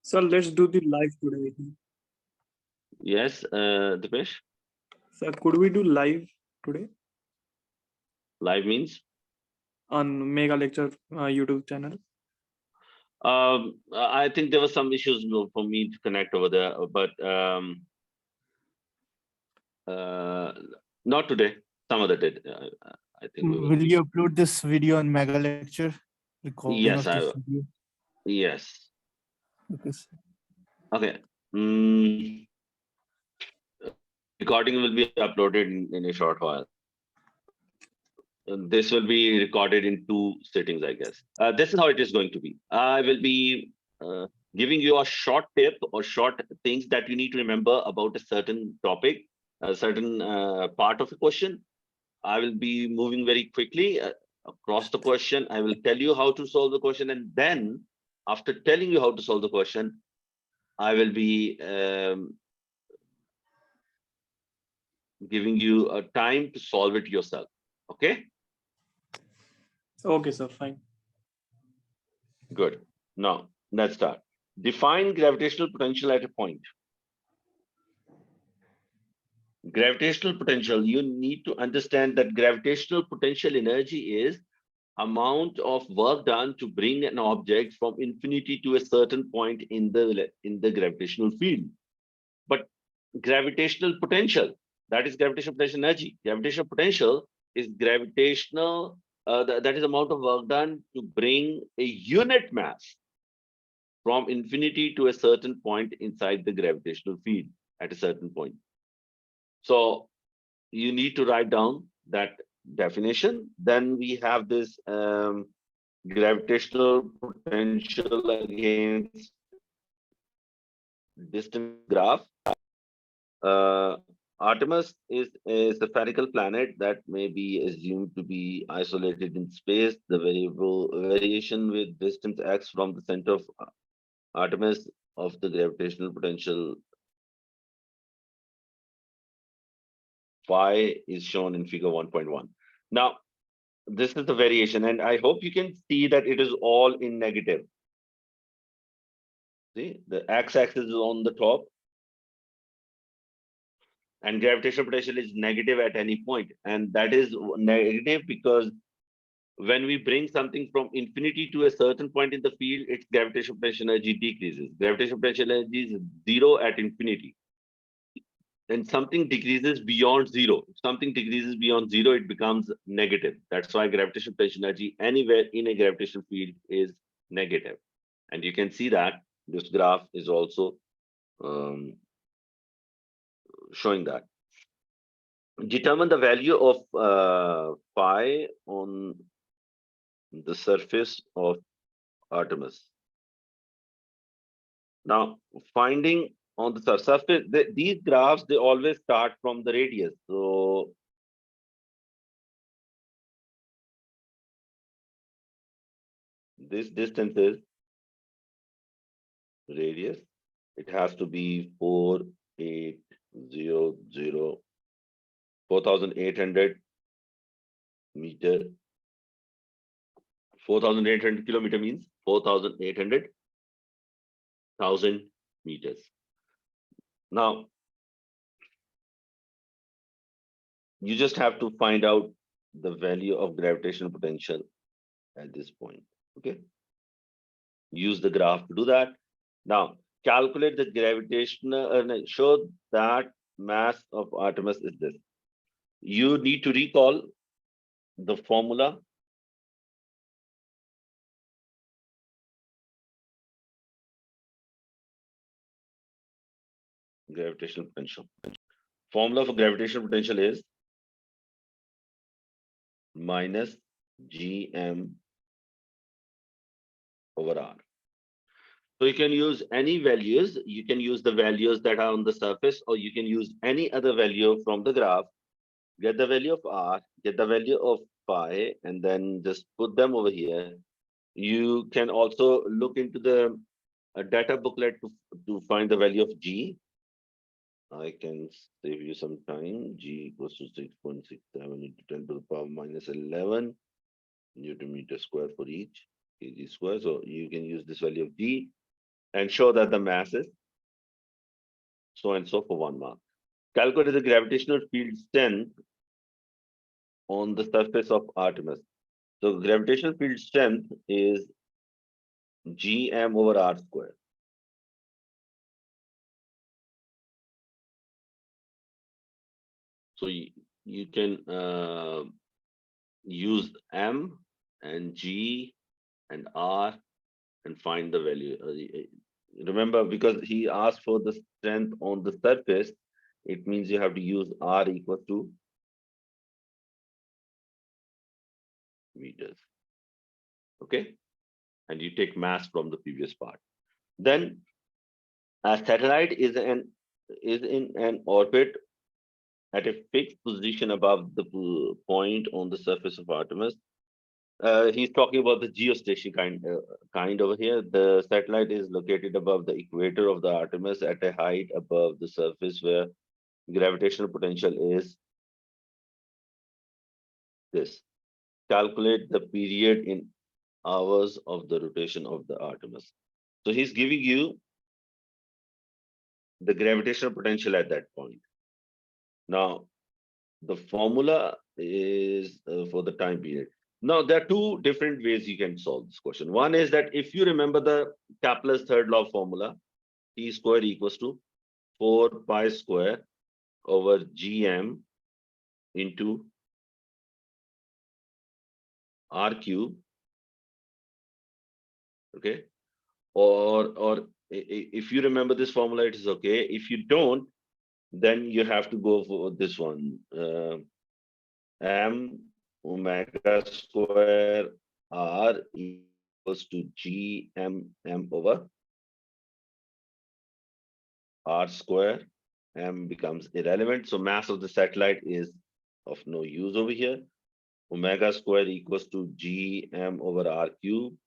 Sir, let's do the live today. Yes, Dipesh, Sir, could we do live today live means on Mega Lecture YouTube channel? I think there were some issues for me to connect over there, but uh, not today. Some other day. I think we will. Will you upload this video on Mega Lecture? Recording Yes, of I this will. video? Yes. Okay, sir. Okay. Mm, recording will be uploaded in a short while. This will be recorded in 2 sittings, I guess. This is how it is going to be. I will be giving you a short tip or short things that you need to remember about a certain topic, a certain part of a question. I will be moving very quickly across the question. I will tell you how to solve the question. And then after telling you how to solve the question, I will be giving you a time to solve it yourself. Okay? Okay, sir, fine. Good. Now, let's start. Define gravitational potential at a point. Gravitational potential, you need to understand that gravitational potential energy is amount of work done to bring an object from infinity to a certain point in the gravitational field. But gravitational potential, that is gravitational potential energy. Gravitational potential is gravitational, that is amount of work done to bring a unit mass from infinity to a certain point inside the gravitational field at a certain point. So you need to write down that definition. Then we have this gravitational potential against distance graph. Artemis is a spherical planet that may be assumed to be isolated in space. The variation with distance x from the center of Artemis of the gravitational potential phi is shown in figure 1.1. Now, this is the variation, and I hope you can see that it is all in negative. See, the x-axis is on the top, and gravitational potential is negative at any point. And that is negative because when we bring something from infinity to a certain point in the field, its gravitational potential energy decreases. Gravitational potential energy is 0 at infinity. Then something decreases beyond 0. If something decreases beyond 0, it becomes negative. That's why gravitational potential energy anywhere in a gravitational field is negative. And you can see that this graph is also showing that. Determine the value of phi on the surface of Artemis. Now, finding on the surface, these graphs, they always start from the radius. So this distance is radius. It has to be 4,800 meter. 4,800 kilometer means 4,800,000 meters. Now, you just have to find out the value of gravitational potential at this point. Okay. Use the graph to do that. Now, calculate the gravitational, show that mass of Artemis is this. You need to recall the formula. Gravitational potential. Formula for gravitational potential is minus Gm over R. So you can use any values. You can use the values that are on the surface, or you can use any other value from the graph. Get the value of R, get the value of phi, and then just put them over here. You can also look into the data booklet to find the value of G. I can save you some time. G equals to 6.67 into 10 to the power minus 11 Newton meter square for each kg square. So you can use this value of G. and show that the mass is so and so for 1 mark. Calculate the gravitational field strength on the surface of Artemis. So gravitational field strength is Gm over R square. So you can use M and G and R and find the value. Remember, because he asked for the strength on the surface, it means you have to use R equal to meters. Okay, and you take mass from the previous part. Then a satellite is in an orbit at a fixed position above the point on the surface of Artemis. He's talking about the geostationary kind over here. The satellite is located above the equator of the Artemis at a height above the surface where gravitational potential is this. Calculate the period in hours of the rotation of the Artemis. So he's giving you the gravitational potential at that point. Now, the formula is for the time period. Now, there are two different ways you can solve this question. One is that if you remember the Kepler's third law formula, T square equals to 4 pi square over Gm into R cube. Okay. Or if you remember this formula, it is okay. If you don't, then you have to go for this one. M omega square R equals to G M over R square. M becomes irrelevant. So mass of the satellite is of no use over here. Omega square equals to G M over R cube.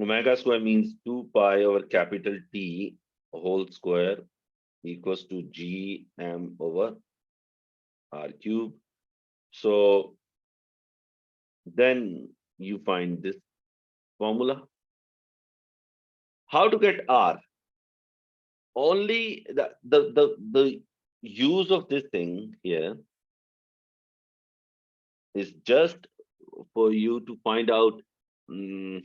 Omega square means 2 pi over capital T whole square equals to G M over R cube. So then you find this formula. How to get R? Only the use of this thing here is just for you to find out the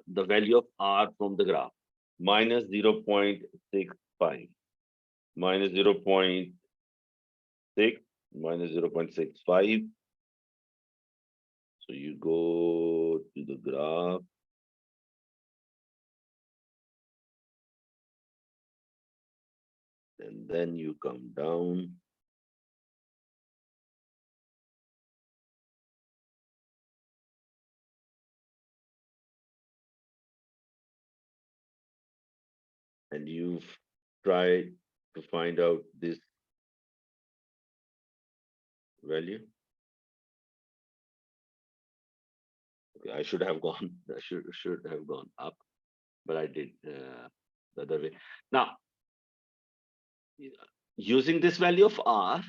value of R from the graph. Minus 0.65, minus 0.6, minus 0.65. So you go to the graph. And then you come down. And you've tried to find out this value. Okay, I should have gone, I should have gone up, but I did the other way. Now, using this value of R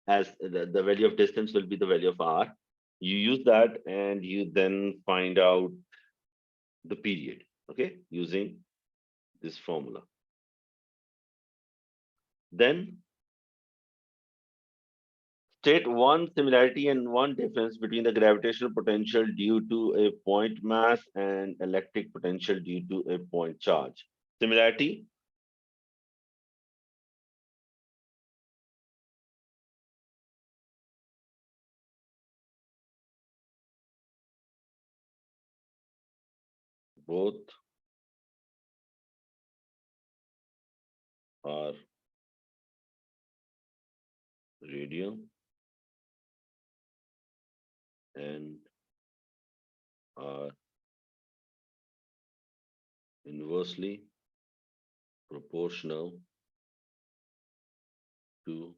as the value of distance will be the value of R, you use that and you then find out the period, okay, using this formula. Then state one similarity and one difference between the gravitational potential due to a point mass and electric potential due to a point charge. Similarity. Both are radium and are inversely proportional to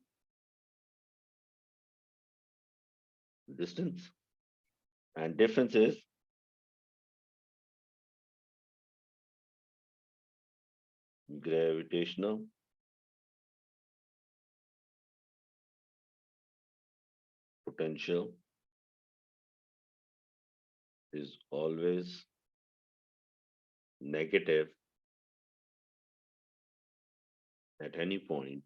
distance. And difference is gravitational potential is always negative at any point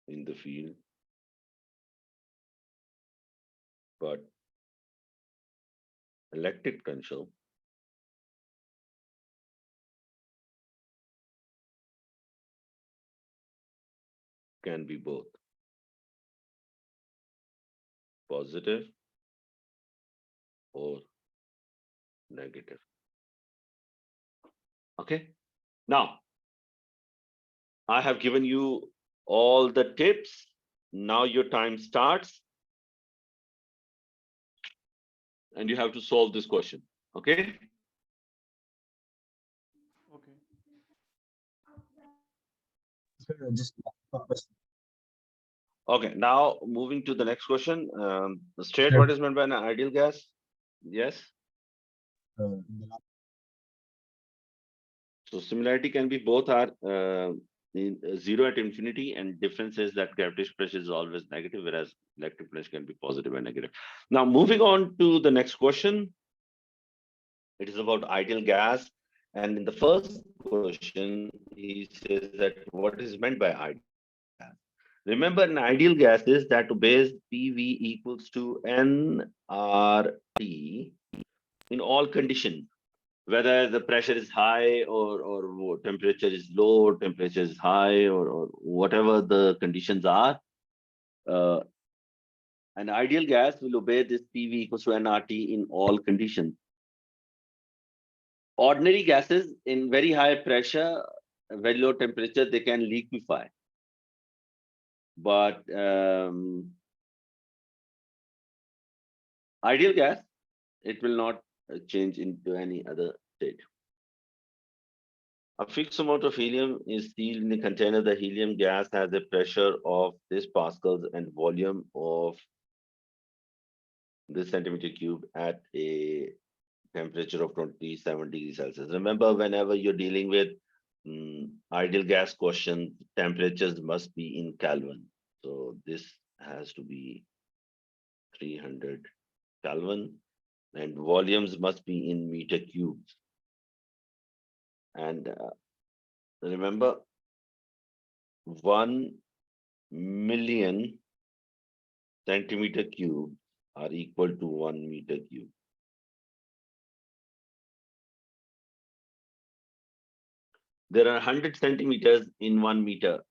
in the field, but electric potential can be both positive or negative. Okay. Now, I have given you all the tips. Now your time starts. And you have to solve this question. Okay. Okay. Just Okay. Now moving to the next question. Straight, Sure. what is meant by an ideal gas? Yes. So similarity can be both are in zero at infinity, and difference is that gravitational pressure is always negative, whereas electric pressure can be positive and negative. Now moving on to the next question. It is about ideal gas. And in the first question, he says that what is meant by ideal gas? Remember, an ideal gas is that obeys PV equals to nRT in all conditions, whether the pressure is high or temperature is low, temperature is high, or whatever the conditions are. An ideal gas will obey this PV equals to nRT in all conditions. Ordinary gases in very high pressure, very low temperature, they can liquefy. But ideal gas, it will not change into any other state. A fixed amount of helium is sealed in a container. The helium gas has a pressure of this pascals and volume of this centimeter cube at a temperature of 27 degrees Celsius. Remember, whenever you're dealing with ideal gas question, temperatures must be in Kelvin. So this has to be 300 Kelvin, and volumes must be in meter cubes. And remember, 1 million centimeter cube are equal to 1 meter cube. There are 100 centimeters in 1 meter,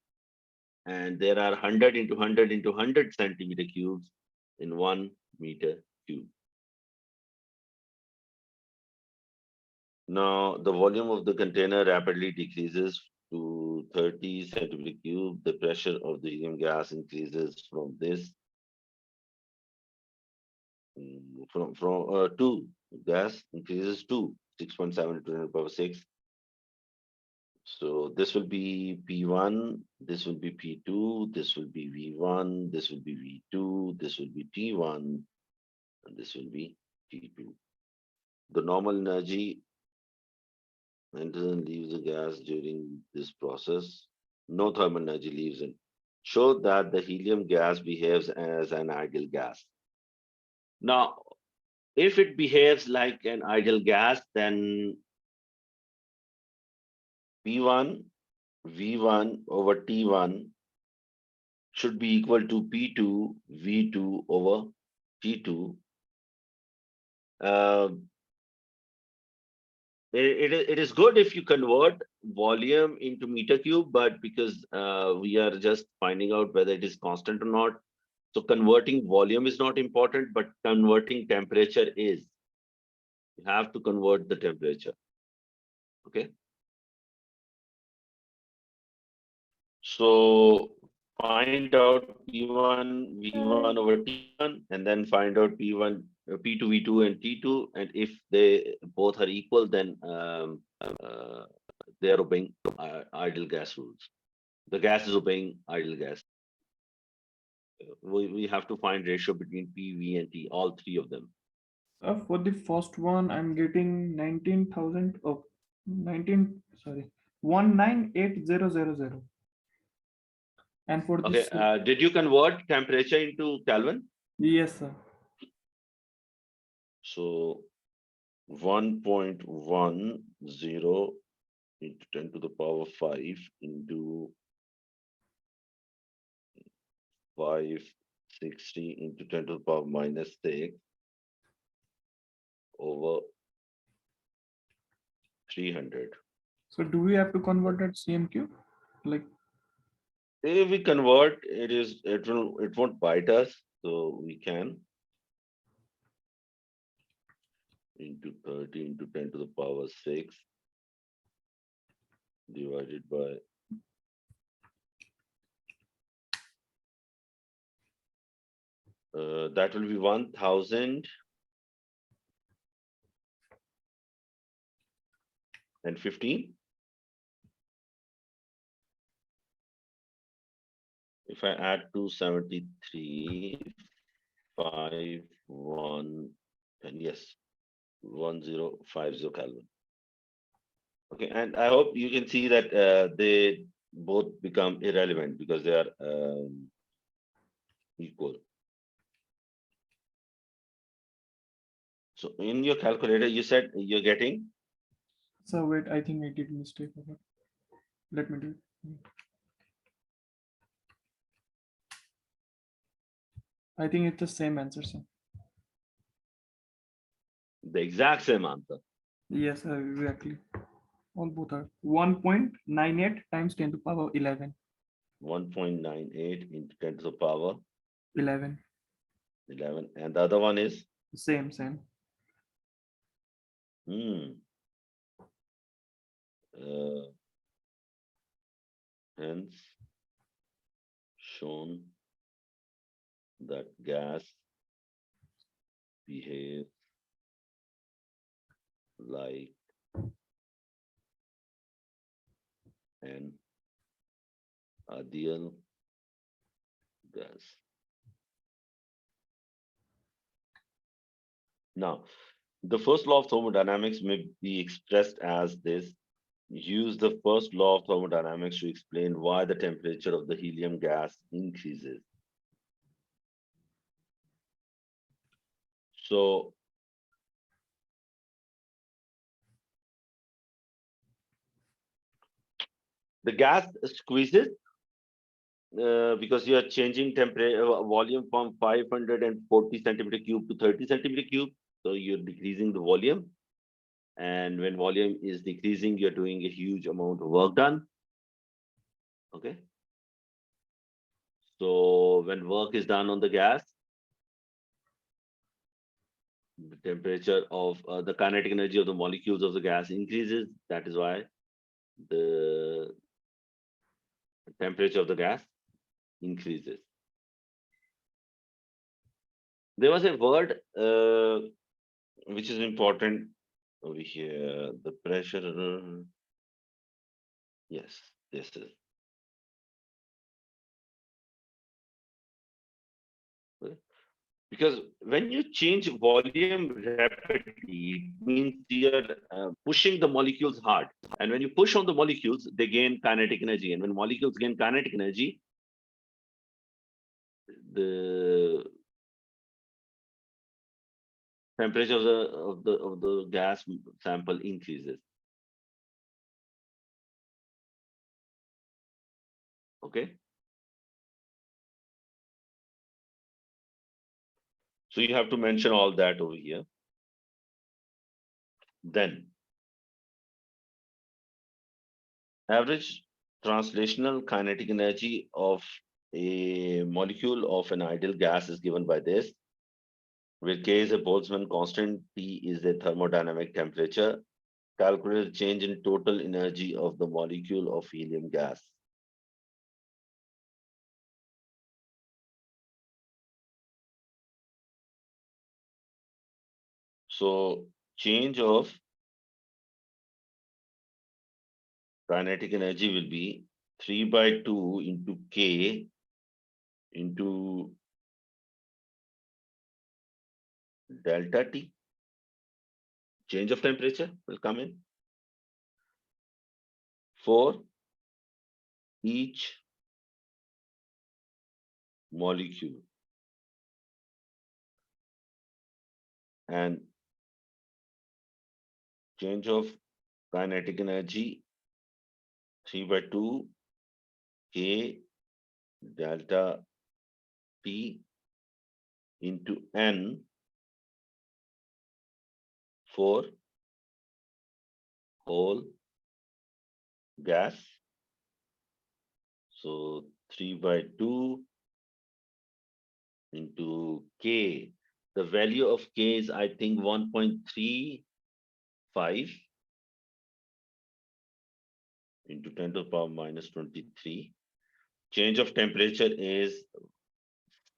and there are 100 into 100 into 100 centimeter cubes in 1 meter cube. Now, the volume of the container rapidly decreases to 30 centimeter cube. The pressure of the helium gas increases from this, from 2 gas increases to 6.7 to 10 to the power 6. So this will be P1, this will be P2, this will be V1, this will be V2, this will be T1, and this will be T2. The normal energy enters and leaves the gas during this process. No thermal energy leaves in. Show that the helium gas behaves as an ideal gas. Now, if it behaves like an ideal gas, then P1, V1 over T1 should be equal to P2, V2 over T2. It is good if you convert volume into meter cube, but because we are just finding out whether it is constant or not. So converting volume is not important, but converting temperature is. You have to convert the temperature. Okay. So find out P1, V1 over T1, and then find out P1, P2, V2, and T2. And if they both are equal, then they are obeying ideal gas rules. The gas is obeying ideal gas. We have to find ratio between P, V, and T, all three of them. For the first one, I'm getting 19,000. Oh, 198,000. And for Okay. this, Did you convert temperature into Kelvin? yes, sir. So 1.10 into 10 to the power 5 into 560 into 10 to the power minus 6 over 300. So do we have to convert that CMQ? Like, If we convert, it won't bite us, so we can into 30 into 10 to the power 6 divided by that will be 1015. If I add 273, 5, 1, and yes, 1050 Kelvin. Okay, and I hope you can see that they both become irrelevant because they are equal. So in your calculator, you said you're getting so wait, I think I did mistake. Okay. Let me do it. I think it's the same answer, sir. the exact same answer. Yes, exactly. All both are 1.98 times 10 to power 11. 1.98 into 10 to the power 11. 11. And the other one is, Same. hmm, uh, hence shown that gas behaves like an ideal gas. Now, the first law of thermodynamics may be expressed as this. Use the first law of thermodynamics to explain why the temperature of the helium gas increases. So the gas squeezes because you are changing temperature volume from 540 centimeter cube to 30 centimeter cube. So you're decreasing the volume. And when volume is decreasing, you're doing a huge amount of work done. Okay. So when work is done on the gas, the temperature of the kinetic energy of the molecules of the gas increases. That is why the temperature of the gas increases. There was a word which is important over here. The pressure. Yes, this is. Because when you change volume rapidly, it means you're pushing the molecules hard. And when you push on the molecules, they gain kinetic energy. And when molecules gain kinetic energy, the temperature of the gas sample increases. Okay. So you have to mention all that over here. Then average translational kinetic energy of a molecule of an ideal gas is given by this, where K is a Boltzmann constant, T is a thermodynamic temperature. Calculate the change in total energy of the molecule of helium gas. So change of kinetic energy will be 3 by 2 into K into delta T. Change of temperature will come in for each molecule. And change of kinetic energy 3 by 2 K delta P into N for whole gas. So 3 by 2 into K. The value of K is, I think, 1.35 into 10 to the power minus 23. Change of temperature is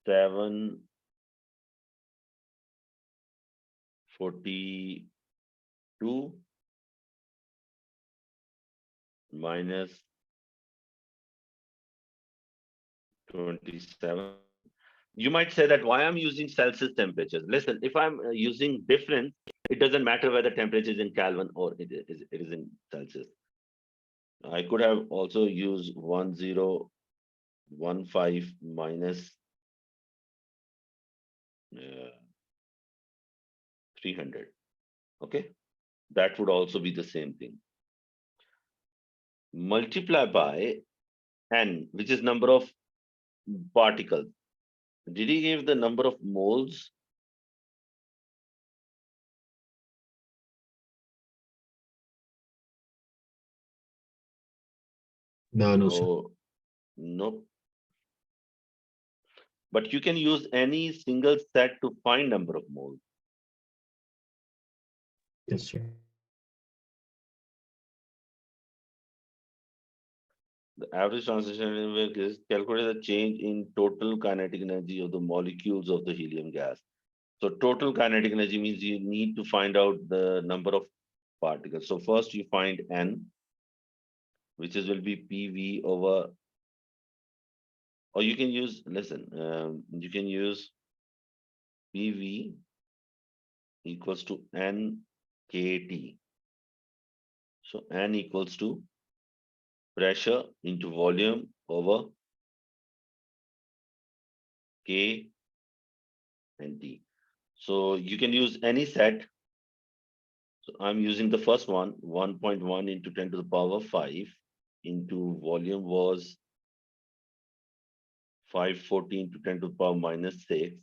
742 minus 27. You might say that why I'm using Celsius temperatures. Listen, if I'm using difference, it doesn't matter whether temperature is in Kelvin or it is in Celsius. I could have also used 1015 minus 300. Okay, that would also be the same thing. Multiply by N, which is number of particles. Did he give the number of moles? No, sir. Oh, nope. But you can use any single set to find number of moles. Yes, sir. The average transition rate is calculate the change in total kinetic energy of the molecules of the helium gas. So total kinetic energy means you need to find out the number of particles. So first you find N, which is will be PV over, or you can use, listen, you can use PV equals to NKT. So N equals to pressure into volume over K and T. So you can use any set. So I'm using the first one, 1.1 into 10 to the power 5 into volume was 514 to 10 to the power minus 6.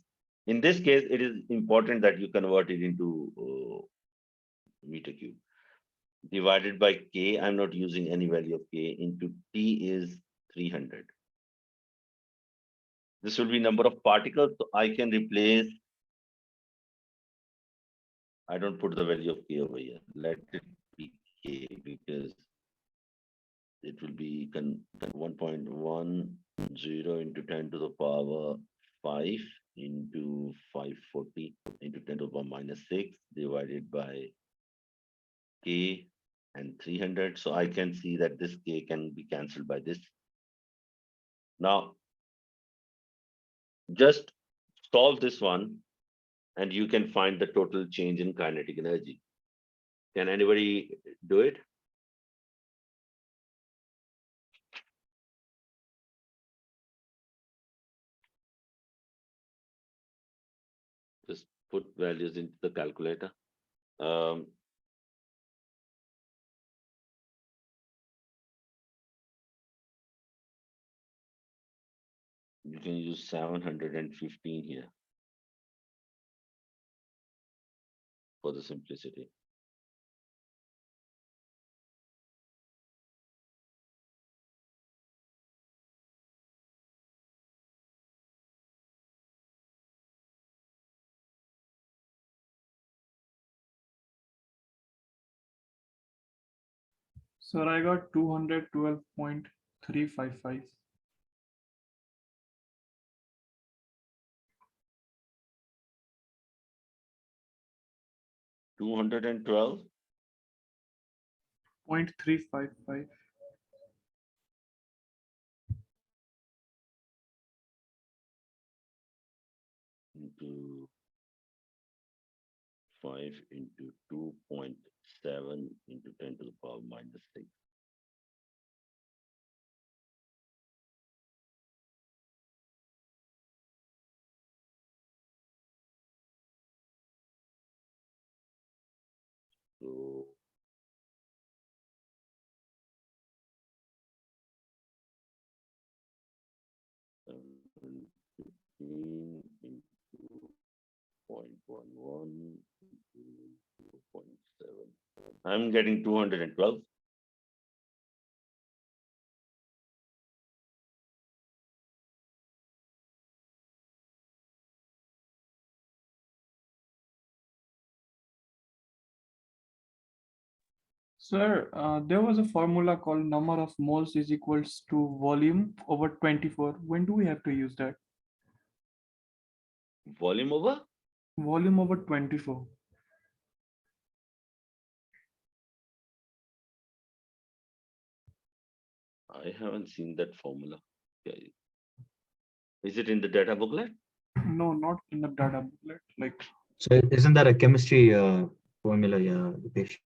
In this case, it is important that you convert it into meter cube. Divided by K, I'm not using any value of K, into T is 300. This will be number of particles, so I can replace, I don't put the value of K over here. Let it be K because it will be 1.10 into 10 to the power 5 into 540 into 10 to the power minus 6 divided by K and 300. So I can see that this K can be cancelled by this. Now, just solve this one and you can find the total change in kinetic energy. Can anybody do it? Just put values into the calculator. You can use 715 here for the simplicity. Sir, I got 212.355. 212 0.355. into 5 into 2.7 into 10 to the power minus 6. So 15 into 0.11 into 0.7. I'm getting 212. Sir, there was a formula called number of moles is equals to volume over 24. When do we have to use that? Volume over? Volume over 24. I haven't seen that formula. Yeah. Is it in the data booklet? No, not in the data booklet. Like, So isn't that a chemistry formula? Yeah, Dipesh.